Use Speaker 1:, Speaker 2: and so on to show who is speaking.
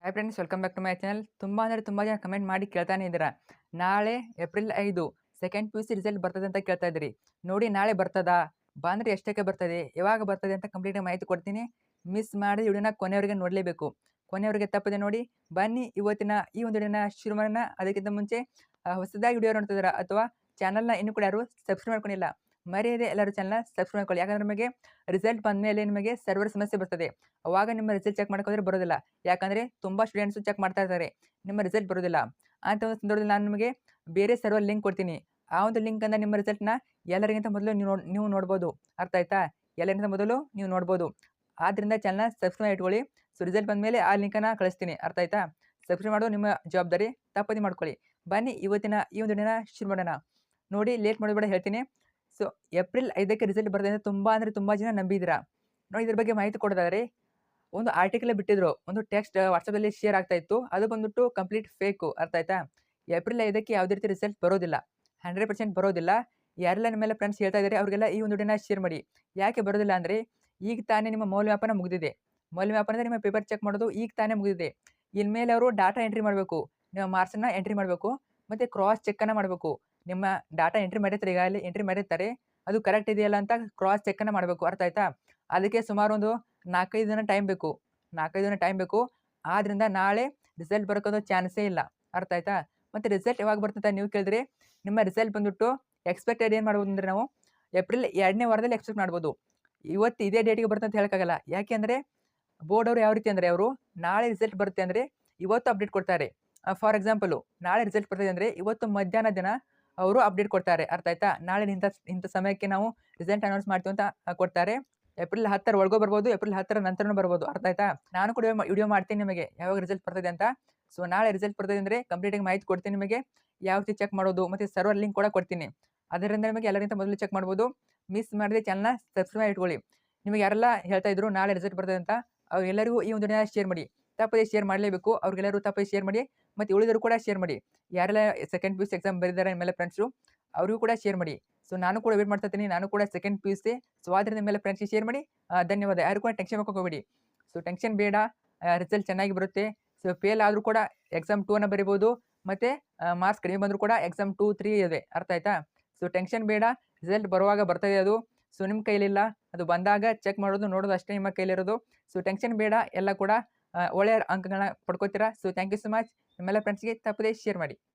Speaker 1: Hi friends, welcome back to my channel. ತುಂಬ ಜನ comment ಮಾಡಿ ಕೇಳ್ತಾನೆ ಇದ್ದೀರಾ, ನಾಳೆ April 5 second P U C result ಬರ್ತದೆ ಅಂತ ಕೇಳ್ತಾ ಇದ್ದೀರಿ. ನೋಡಿ, ನಾಳೆ ಬರ್ತದಾ? ಬಂದರೆ ಎಷ್ಟಕ್ಕೆ ಬರ್ತದೆ, ಯಾವಾಗ ಬರ್ತದೆ ಅಂತ ಕಂಪ್ಲೀಟಾಗಿ ಮಾಹಿತಿ ಕೊಡ್ತೀನಿ. ಮಿಸ್ ಮಾಡಿ ವಿಡಿಯೋನ ಕೊನೆಯವರೆಗೆ ನೋಡಲೇಬೇಕು. ಕೊನೆಯವರೆಗೆ ತಪ್ಪದೆ ನೋಡಿ. ಬನ್ನಿ ಇವತ್ತಿನ ಈ ಒಂದು ವಿಡಿಯೋನ ಶುರು ಮಾಡೋಣ. ಅದಕ್ಕಿಂತ ಮುಂಚೆ ಹೊಸದಾಗಿ ವಿಡಿಯೋ ನೋಡ್ತಿದ್ದೀರಾ ಅಥವಾ ಚಾನಲ್ನ ಇನ್ನೂ ಕೂಡ ಯಾರು ಸಬ್ಸ್ಕ್ರೈಬ್ ಮಾಡ್ಕೊಂಡಿಲ್ಲ, ಮರೆಯದೆ ಎಲ್ಲರೂ ಚಾನಲ್ನ ಸಬ್ಸ್ಕ್ರೈಬ್ ಮಾಡ್ಕೊಳ್ಳಿ. ಯಾಕಂದ್ರೆ ನಿಮಗೆ ರಿಸಲ್ಟ್ ಬಂದ ಮೇಲೆ ನಿಮಗೆ ಸರ್ವರ್ ಸಮಸ್ಯೆ ಬರ್ತದೆ. ಅವಾಗ ನಿಮ್ಮ ರಿಸಲ್ಟ್ ಚೆಕ್ ಮಾಡ್ಕೊಂಡ್ರೆ ಬರೋದಿಲ್ಲ. ಯಾಕಂದರೆ ತುಂಬ ಸ್ಟೂಡೆಂಟ್ಸು ಚೆಕ್ ಮಾಡ್ತಾ ಇರ್ತಾರೆ, ನಿಮ್ಮ ರಿಸಲ್ಟ್ ಬರೋದಿಲ್ಲ. ಅಂತ ಒಂದು ಸಂದರ್ಭದಲ್ಲಿ ನಾನು ನಿಮಗೆ ಬೇರೆ ಸರ್ವರ್ ಲಿಂಕ್ ಕೊಡ್ತೀನಿ. ಆ ಒಂದು ಲಿಂಕನ್ನು ನಿಮ್ಮ ರಿಸಲ್ಟ್ನ ಎಲ್ಲರಿಗಿಂತ ಮೊದಲು ನೀವು ನೋಡ್ಬೋದು. ಅರ್ಥ ಆಯ್ತಾ? ಎಲ್ಲರಿಗಿಂತ ಮೊದಲು ನೀವು ನೋಡ್ಬೋದು. ಆದ್ದರಿಂದ ಚಾನಲ್ನ ಸಬ್ಸ್ಕ್ರೈಬ್ ಇಟ್ಕೊಳ್ಳಿ. ಸೊ ರಿಸಲ್ಟ್ ಬಂದಮೇಲೆ ಆ ಲಿಂಕನ್ನು ಕಳಿಸ್ತೀನಿ. ಅರ್ಥ ಆಯ್ತಾ? ಸಬ್ಸ್ಕ್ರೈಬ್ ಮಾಡೋದು ನಿಮ್ಮ ಜವಾಬ್ದಾರಿ, ತಪ್ಪದೆ ಮಾಡ್ಕೊಳ್ಳಿ. ಬನ್ನಿ ಇವತ್ತಿನ ಈ ಒಂದು ದಿನ ಶುರು ಮಾಡೋಣ. ನೋಡಿ, ಲೇಟ್ ಮಾಡಬೇಡ ಹೇಳ್ತೀನಿ. ಸೊ ಏಪ್ರಿಲ್ 5ಕ್ಕೆ ರಿಸಲ್ಟ್ ಬರ್ತದೆ ಅಂತ ತುಂಬ ಜನ ನಂಬಿದ್ದೀರಾ. ನೋಡಿ, ಇದ್ರ ಬಗ್ಗೆ ಮಾಹಿತಿ ಕೊಡೋದಾದರೆ, ಒಂದು ಆರ್ಟಿಕಲ್ ಬಿಟ್ಟಿದ್ರು, ಒಂದು ಟೆಕ್ಸ್ಟ್ ವಾಟ್ಸಪ್ಪಲ್ಲಿ ಶೇರ್ ಆಗ್ತಾ ಇತ್ತು. ಅದು ಬಂದ್ಬಿಟ್ಟು ಕಂಪ್ಲೀಟ್ ಫೇಕು. ಅರ್ಥ ಆಯ್ತಾ? ಏಪ್ರಿಲ್ 5ಕ್ಕೆ ಯಾವುದೇ ರೀತಿ ರಿಸಲ್ಟ್ ಬರೋದಿಲ್ಲ, 100% ಬರೋದಿಲ್ಲ. ಯಾರೆಲ್ಲ ನಿಮ್ಮೆಲ್ಲ ಫ್ರೆಂಡ್ಸ್ ಹೇಳ್ತಾ ಇದ್ದಾರೆ ಅವರಿಗೆಲ್ಲ ಈ ಒಂದು ವಿಡಿಯೋನ ಶೇರ್ ಮಾಡಿ. ಯಾಕೆ ಬರೋದಿಲ್ಲ ಅಂದರೆ, ಈಗ ತಾನೇ ನಿಮ್ಮ ಮೌಲ್ಯಮಾಪನ ಮುಗಿದಿದೆ. ಮೌಲ್ಯಮಾಪನ ಅಂದರೆ ನಿಮ್ಮ ಪೇಪರ್ ಚೆಕ್ ಮಾಡೋದು ಈಗ ತಾನೇ ಮುಗಿದಿದೆ. ಇನ್ಮೇಲೆ ಅವರು ಡಾಟಾ ಎಂಟ್ರಿ ಮಾಡಬೇಕು, ನಿಮ್ಮ ಮಾರ್ಕ್ಸನ್ನು ಎಂಟ್ರಿ ಮಾಡಬೇಕು, ಮತ್ತು ಕ್ರಾಸ್ ಚೆಕ್ಕನ್ನು ಮಾಡಬೇಕು. ನಿಮ್ಮ ಡಾಟಾ ಎಂಟ್ರಿ ಮಾಡಿರ್ತಾರೆ, ಈಗಾಗಲೇ ಎಂಟ್ರಿ ಮಾಡಿರ್ತಾರೆ, ಅದು ಕರೆಕ್ಟ್ ಇದೆಯಲ್ಲ ಅಂತ ಕ್ರಾಸ್ ಚೆಕ್ಕನ್ನು ಮಾಡಬೇಕು. ಅರ್ಥ ಆಯ್ತಾ? ಅದಕ್ಕೆ ಸುಮಾರು ಒಂದು 4-5 ದಿನ ಟೈಮ್ ಬೇಕು. 4-5 ದಿನ ಟೈಮ್ ಬೇಕು. ಆದ್ದರಿಂದ ನಾಳೆ ರಿಸಲ್ಟ್ ಬರೋಕ್ಕೋದು ಚಾನ್ಸೇ ಇಲ್ಲ. ಅರ್ಥ ಆಯ್ತಾ? ಮತ್ತು ರಿಸಲ್ಟ್ ಯಾವಾಗ ಬರ್ತದೆ ನೀವು ಕೇಳಿದ್ರೆ, ನಿಮ್ಮ ರಿಸಲ್ಟ್ ಬಂದ್ಬಿಟ್ಟು ಎಕ್ಸ್ಪೆಕ್ಟೆಡ್ ಏನು ಮಾಡ್ಬೋದು ಅಂದರೆ, ನಾವು ಏಪ್ರಿಲ್ 2ನೇ ವಾರದಲ್ಲಿ ಎಕ್ಸ್ಪೆಕ್ಟ್ ಮಾಡ್ಬೋದು. ಇವತ್ತು ಇದೇ ಡೇಟಿಗೆ ಬರುತ್ತೆ ಅಂತ ಹೇಳೋಕ್ಕಾಗಲ್ಲ. ಯಾಕೆ ಅಂದರೆ, ಬೋರ್ಡ್ ಅವರು ಯಾವ ರೀತಿ ಅಂದರೆ, ಅವರು ನಾಳೆ ರಿಸಲ್ಟ್ ಬರುತ್ತೆ ಅಂದರೆ ಇವತ್ತು ಅಪ್ಡೇಟ್ ಕೊಡ್ತಾರೆ. ಫಾರ್ ಎಕ್ಸಾಂಪಲು, ನಾಳೆ ರಿಸಲ್ಟ್ ಬರ್ತದೆ ಅಂದರೆ ಇವತ್ತು ಮಧ್ಯಾಹ್ನ ದಿನ ಅವರು ಅಪ್ಡೇಟ್ ಕೊಡ್ತಾರೆ. ಅರ್ಥ ಆಯ್ತಾ? ನಾಳೆ ಇಂಥ ಸಮಯಕ್ಕೆ ನಾವು ರಿಸಲ್ಟ್ ಅನೌನ್ಸ್ ಮಾಡ್ತೀವಿ ಅಂತ ಕೊಡ್ತಾರೆ. ಏಪ್ರಿಲ್ 10ರ ಒಳಗೂ ಬರ್ಬೋದು, ಏಪ್ರಿಲ್ 10ರ ನಂತರನೂ ಬರ್ಬೋದು. ಅರ್ಥ ಆಯ್ತಾ? ನಾನು ಕೂಡ ವಿಡಿಯೋ ಮಾಡ್ತೀನಿ ನಿಮಗೆ ಯಾವಾಗ ರಿಸಲ್ಟ್ ಬರ್ತದೆ ಅಂತ. ಸೊ ನಾಳೆ ರಿಸಲ್ಟ್ ಬರ್ತದೆ ಅಂದರೆ ಕಂಪ್ಲೀಟಾಗಿ ಮಾಹಿತಿ ಕೊಡ್ತೀನಿ ನಿಮಗೆ, ಯಾವ ರೀತಿ ಚೆಕ್ ಮಾಡೋದು, ಮತ್ತು ಸರ್ವರ್ ಲಿಂಕ್ ಕೂಡ ಕೊಡ್ತೀನಿ. ಅದರಿಂದ ನಿಮಗೆ ಎಲ್ಲರಿಗಿಂತ ಮೊದಲು ಚೆಕ್ ಮಾಡ್ಬೋದು. ಮಿಸ್ ಮಾಡದೆ ಚಾನಲ್ನ ಸಬ್ಸ್ಕ್ರೈಬ್ ಇಟ್ಕೊಳ್ಳಿ. ನಿಮಗೆ ಯಾರೆಲ್ಲ ಹೇಳ್ತಾ ಇದ್ರು ನಾಳೆ ರಿಸಲ್ಟ್ ಬರ್ತದೆ ಅಂತ, ಅವರೆಲ್ಲರಿಗೂ ಈ ಒಂದು ವಿಡಿಯೋನ ಶೇರ್ ಮಾಡಿ. ತಪ್ಪದೆ ಶೇರ್ ಮಾಡಲೇಬೇಕು. ಅವ್ರಿಗೆಲ್ಲರೂ ತಪ್ಪದೆ ಶೇರ್ ಮಾಡಿ, ಮತ್ತು ಉಳಿದರೂ ಕೂಡ ಶೇರ್ ಮಾಡಿ. ಯಾರೆಲ್ಲ second P U C exam ಬರೆದಿದ್ದಾರೆ ನಿಮ್ಮೆಲ್ಲ ಫ್ರೆಂಡ್ಸು, ಅವರಿಗೂ ಕೂಡ ಶೇರ್ ಮಾಡಿ. ಸೊ ನಾನು ಕೂಡ ವೇಟ್ ಮಾಡ್ತಾ ಇದ್ದೀನಿ. ನಾನು ಕೂಡ second P U C. So ಆದ್ದರಿಂದ ನಿಮ್ಮೆಲ್ಲ ಫ್ರೆಂಡ್ಸ್ಗೆ ಶೇರ್ ಮಾಡಿ. ಧನ್ಯವಾದ. ಯಾರು ಕೂಡ ಟೆನ್ಷನ್ ಮಾಡ್ಕೋಕೆ ಹೋಗಬೇಡಿ. ಸೊ ಟೆನ್ಷನ್ ಬೇಡ, ರಿಸಲ್ಟ್ ಚೆನ್ನಾಗಿ ಬರುತ್ತೆ. ಸೊ ಫೇಲ್ ಆದರೂ ಕೂಡ ಎಕ್ಸಾಮ್ 2 ಅನ್ನು ಬರಿಬೋದು, ಮತ್ತು ಮಾರ್ಕ್ಸ್ ಕಡಿಮೆ ಬಂದರೂ ಕೂಡ ಎಕ್ಸಾಮ್ 2, 3 ಇದೆ. ಅರ್ಥ ಆಯ್ತಾ? ಸೊ ಟೆನ್ಷನ್ ಬೇಡ. ರಿಸಲ್ಟ್ ಬರುವಾಗ ಬರ್ತದೆ ಅದು. ಸೊ ನಿಮ್ಮ ಕೈಲಿಲ್ಲ, ಅದು ಬಂದಾಗ ಚೆಕ್ ಮಾಡೋದು ನೋಡೋದು ಅಷ್ಟೇ ನಿಮ್ಮ ಕೈಲಿರೋದು. ಸೊ ಟೆನ್ಷನ್ ಬೇಡ, ಎಲ್ಲ ಕೂಡ ಒಳ್ಳೆಯ ಅಂಕಗಳನ್ನ ಪಡ್ಕೋತೀರಾ. So thank you so much. ನಿಮ್ಮೆಲ್ಲ ಫ್ರೆಂಡ್ಸ್ಗೆ ತಪ್ಪದೇ ಶೇರ್ ಮಾಡಿ.